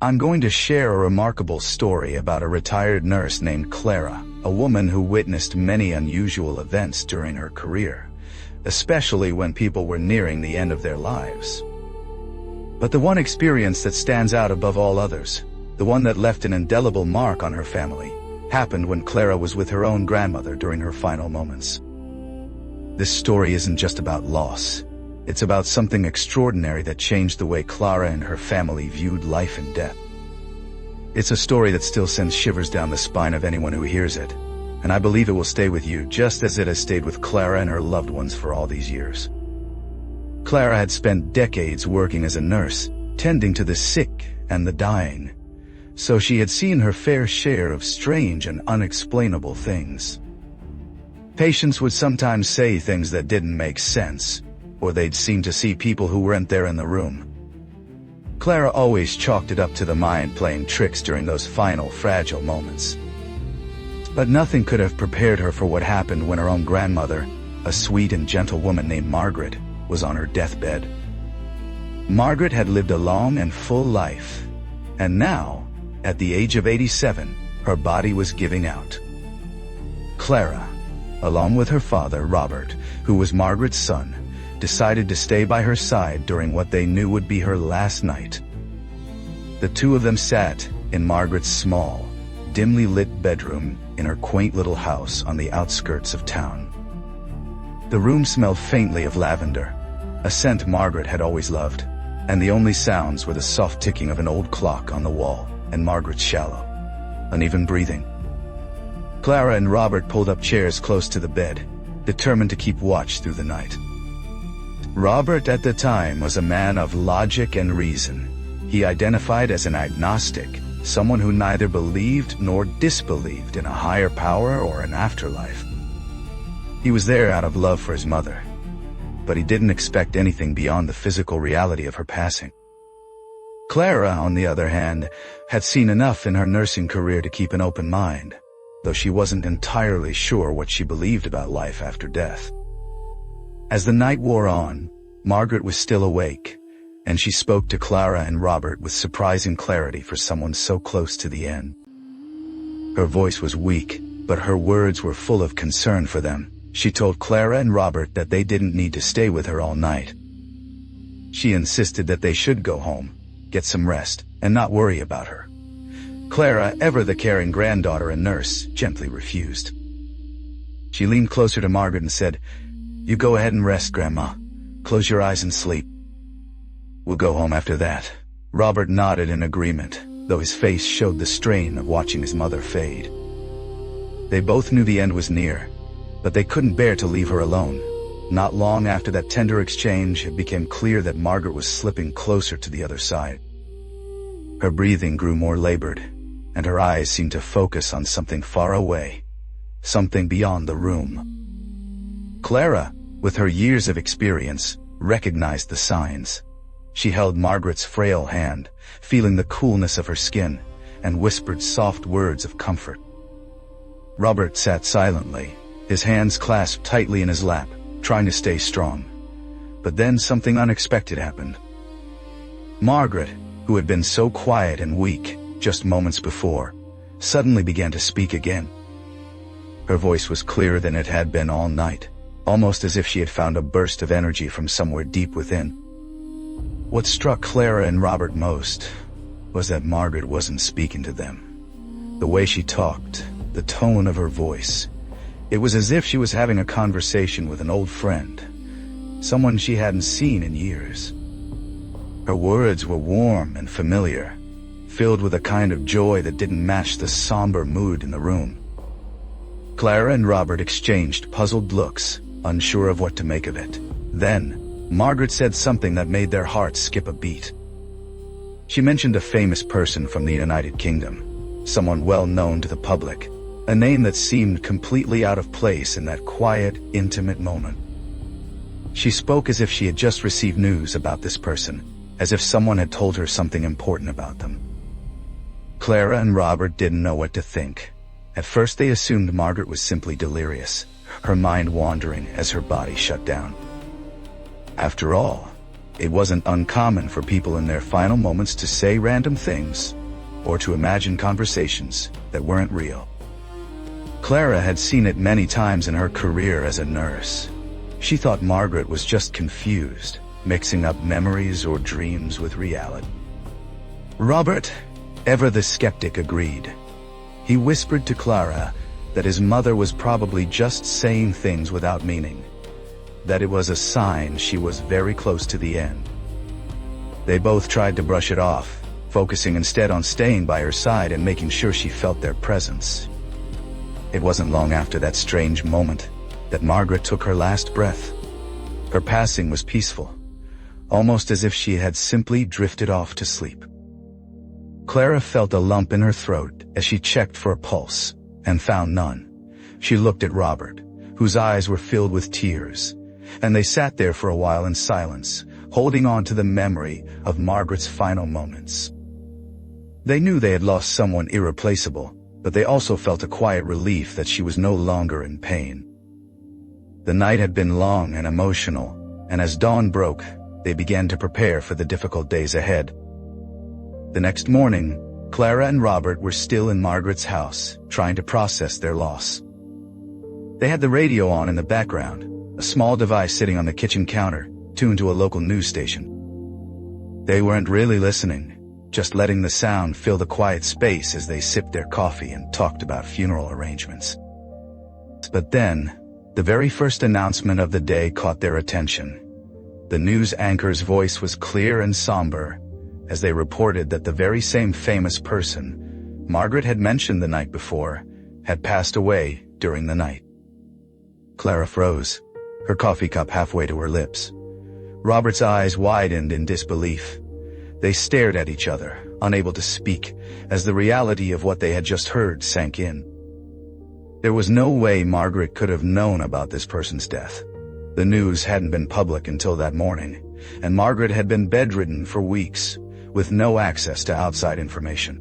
I'm going to share a remarkable story about a retired nurse named Clara, a woman who witnessed many unusual events during her career, especially when people were nearing the end of their lives. But the one experience that stands out above all others, the one that left an indelible mark on her family, happened when Clara was with her own grandmother during her final moments. This story isn't just about loss. It's about something extraordinary that changed the way Clara and her family viewed life and death. It's a story that still sends shivers down the spine of anyone who hears it, and I believe it will stay with you just as it has stayed with Clara and her loved ones for all these years. Clara had spent decades working as a nurse, tending to the sick and the dying, so she had seen her fair share of strange and unexplainable things. Patients would sometimes say things that didn't make sense, or they'd seem to see people who weren't there in the room. Clara always chalked it up to the mind playing tricks during those final fragile moments. But nothing could have prepared her for what happened when her own grandmother, a sweet and gentle woman named Margaret, was on her deathbed. Margaret had lived a long and full life, and now, at the age of 87, her body was giving out. Clara, along with her father, Robert, who was Margaret's son, decided to stay by her side during what they knew would be her last night. The two of them sat in Margaret's small, dimly lit bedroom in her quaint little house on the outskirts of town. The room smelled faintly of lavender, a scent Margaret had always loved, and the only sounds were the soft ticking of an old clock on the wall and Margaret's shallow, uneven breathing. Clara and Robert pulled up chairs close to the bed, determined to keep watch through the night. Robert at the time was a man of logic and reason. He identified as an agnostic, someone who neither believed nor disbelieved in a higher power or an afterlife. He was there out of love for his mother, but he didn't expect anything beyond the physical reality of her passing. Clara, on the other hand, had seen enough in her nursing career to keep an open mind, though she wasn't entirely sure what she believed about life after death. As the night wore on, Margaret was still awake, and she spoke to Clara and Robert with surprising clarity for someone so close to the end. Her voice was weak, but her words were full of concern for them. She told Clara and Robert that they didn't need to stay with her all night. She insisted that they should go home, get some rest, and not worry about her. Clara, ever the caring granddaughter and nurse, gently refused. She leaned closer to Margaret and said, "You go ahead and rest, Grandma. Close your eyes and sleep. We'll go home after that." Robert nodded in agreement, though his face showed the strain of watching his mother fade. They both knew the end was near, but they couldn't bear to leave her alone. Not long after that tender exchange, it became clear that Margaret was slipping closer to the other side. Her breathing grew more labored, and her eyes seemed to focus on something far away, something beyond the room. Clara, with her years of experience, recognized the signs. She held Margaret's frail hand, feeling the coolness of her skin, and whispered soft words of comfort. Robert sat silently, his hands clasped tightly in his lap, trying to stay strong. But then something unexpected happened. Margaret, who had been so quiet and weak just moments before, suddenly began to speak again. Her voice was clearer than it had been all night, almost as if she had found a burst of energy from somewhere deep within. What struck Clara and Robert most was that Margaret wasn't speaking to them. The way she talked, the tone of her voice, it was as if she was having a conversation with an old friend, someone she hadn't seen in years. Her words were warm and familiar, filled with a kind of joy that didn't match the somber mood in the room. Clara and Robert exchanged puzzled looks, unsure of what to make of it. Then, Margaret said something that made their hearts skip a beat. She mentioned a famous person from the United Kingdom, someone well known to the public, a name that seemed completely out of place in that quiet, intimate moment. She spoke as if she had just received news about this person, as if someone had told her something important about them. Clara and Robert didn't know what to think. At first they assumed Margaret was simply delirious, her mind wandering as her body shut down. After all, It wasn't uncommon for people in their final moments to say random things, or to imagine conversations that weren't real. Clara had seen it many times in her career as a nurse. She thought Margaret was just confused, mixing up memories or dreams with reality. Robert, ever the skeptic, agreed. He whispered to Clara that his mother was probably just saying things without meaning, that it was a sign she was very close to the end. They both tried to brush it off, focusing instead on staying by her side and making sure she felt their presence. It wasn't long after that strange moment that Margaret took her last breath. Her passing was peaceful, almost as if she had simply drifted off to sleep. Clara felt a lump in her throat as she checked for a pulse, and found none. She looked at Robert, whose eyes were filled with tears, and they sat there for a while in silence, holding on to the memory of Margaret's final moments. They knew they had lost someone irreplaceable, but they also felt a quiet relief that she was no longer in pain. The night had been long and emotional, and as dawn broke, they began to prepare for the difficult days ahead. The next morning, Clara and Robert were still in Margaret's house, trying to process their loss. They had the radio on in the background, a small device sitting on the kitchen counter, tuned to a local news station. They weren't really listening, just letting the sound fill the quiet space as they sipped their coffee and talked about funeral arrangements. But then, the very first announcement of the day caught their attention. The news anchor's voice was clear and somber, as they reported that the very same famous person Margaret had mentioned the night before had passed away during the night. Clara froze, her coffee cup halfway to her lips. Robert's eyes widened in disbelief. They stared at each other, unable to speak, as the reality of what they had just heard sank in. There was no way Margaret could have known about this person's death. The news hadn't been public until that morning, and Margaret had been bedridden for weeks, with no access to outside information.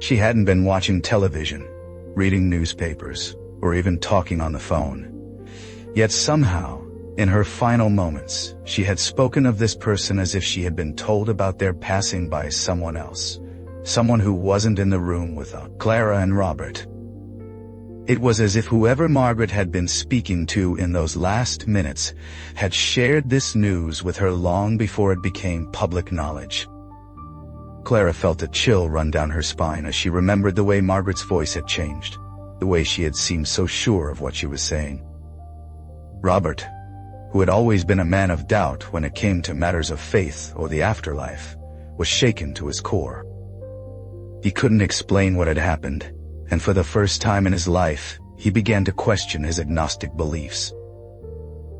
She hadn't been watching television, reading newspapers, or even talking on the phone. Yet somehow, in her final moments, she had spoken of this person as if she had been told about their passing by someone else, someone who wasn't in the room with Clara and Robert. It was as if whoever Margaret had been speaking to in those last minutes had shared this news with her long before it became public knowledge. Clara felt a chill run down her spine as she remembered the way Margaret's voice had changed, the way she had seemed so sure of what she was saying. Robert, who had always been a man of doubt when it came to matters of faith or the afterlife, was shaken to his core. He couldn't explain what had happened, and for the first time in his life, he began to question his agnostic beliefs.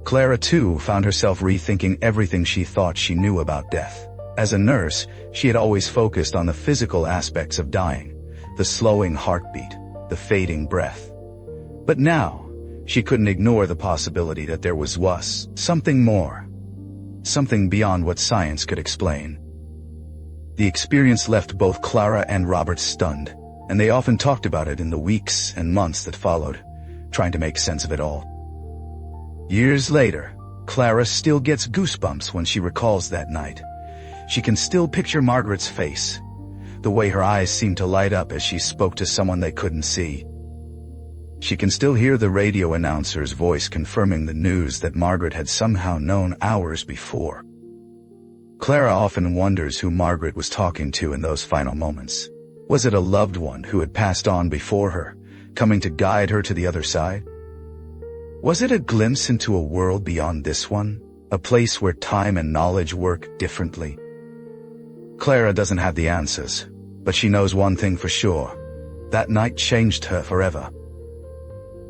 Clara, too, found herself rethinking everything she thought she knew about death. As a nurse, she had always focused on the physical aspects of dying, the slowing heartbeat, the fading breath. But now, she couldn't ignore the possibility that there was something more, something beyond what science could explain. The experience left both Clara and Robert stunned, and they often talked about it in the weeks and months that followed, trying to make sense of it all. Years later, Clara still gets goosebumps when she recalls that night. She can still picture Margaret's face, the way her eyes seemed to light up as she spoke to someone they couldn't see. She can still hear the radio announcer's voice confirming the news that Margaret had somehow known hours before. Clara often wonders who Margaret was talking to in those final moments. Was it a loved one who had passed on before her, coming to guide her to the other side? Was it a glimpse into a world beyond this one, a place where time and knowledge work differently? Clara doesn't have the answers, but she knows one thing for sure. That night changed her forever.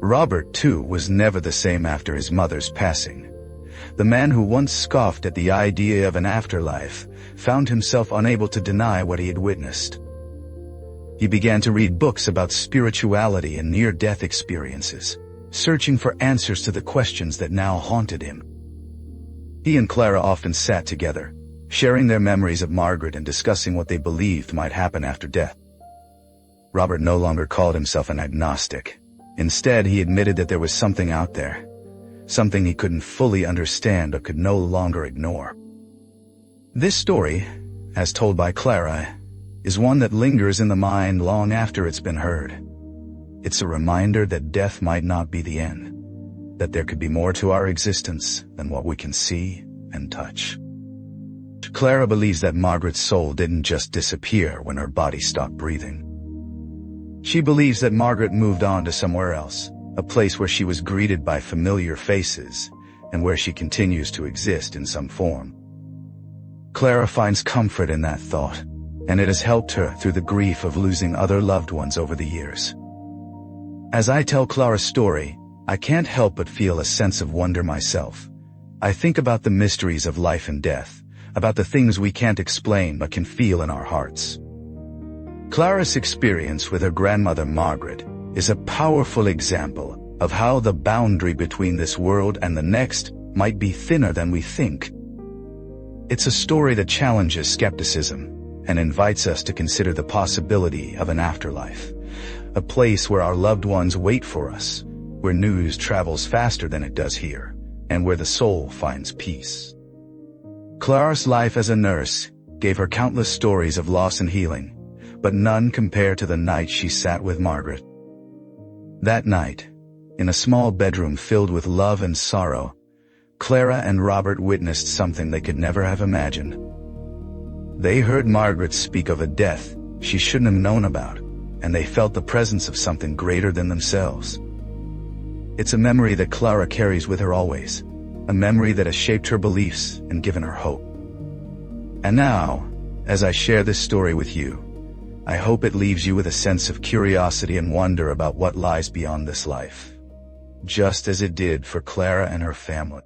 Robert, too, was never the same after his mother's passing. The man who once scoffed at the idea of an afterlife found himself unable to deny what he had witnessed. He began to read books about spirituality and near-death experiences, searching for answers to the questions that now haunted him. He and Clara often sat together, sharing their memories of Margaret and discussing what they believed might happen after death. Robert no longer called himself an agnostic. Instead, he admitted that there was something out there, something he couldn't fully understand or could no longer ignore. This story, as told by Clara, is one that lingers in the mind long after it's been heard. It's a reminder that death might not be the end, that there could be more to our existence than what we can see and touch. Clara believes that Margaret's soul didn't just disappear when her body stopped breathing. She believes that Margaret moved on to somewhere else, a place where she was greeted by familiar faces and where she continues to exist in some form. Clara finds comfort in that thought, and it has helped her through the grief of losing other loved ones over the years. As I tell Clara's story, I can't help but feel a sense of wonder myself. I think about the mysteries of life and death, about the things we can't explain but can feel in our hearts. Clara's experience with her grandmother Margaret is a powerful example of how the boundary between this world and the next might be thinner than we think. It's a story that challenges skepticism and invites us to consider the possibility of an afterlife, a place where our loved ones wait for us, where news travels faster than it does here, and where the soul finds peace. Clara's life as a nurse gave her countless stories of loss and healing, but none compare to the night she sat with Margaret. That night, in a small bedroom filled with love and sorrow, Clara and Robert witnessed something they could never have imagined. They heard Margaret speak of a death she shouldn't have known about, and they felt the presence of something greater than themselves. It's a memory that Clara carries with her always, a memory that has shaped her beliefs and given her hope. And now, as I share this story with you, I hope it leaves you with a sense of curiosity and wonder about what lies beyond this life, just as it did for Clara and her family.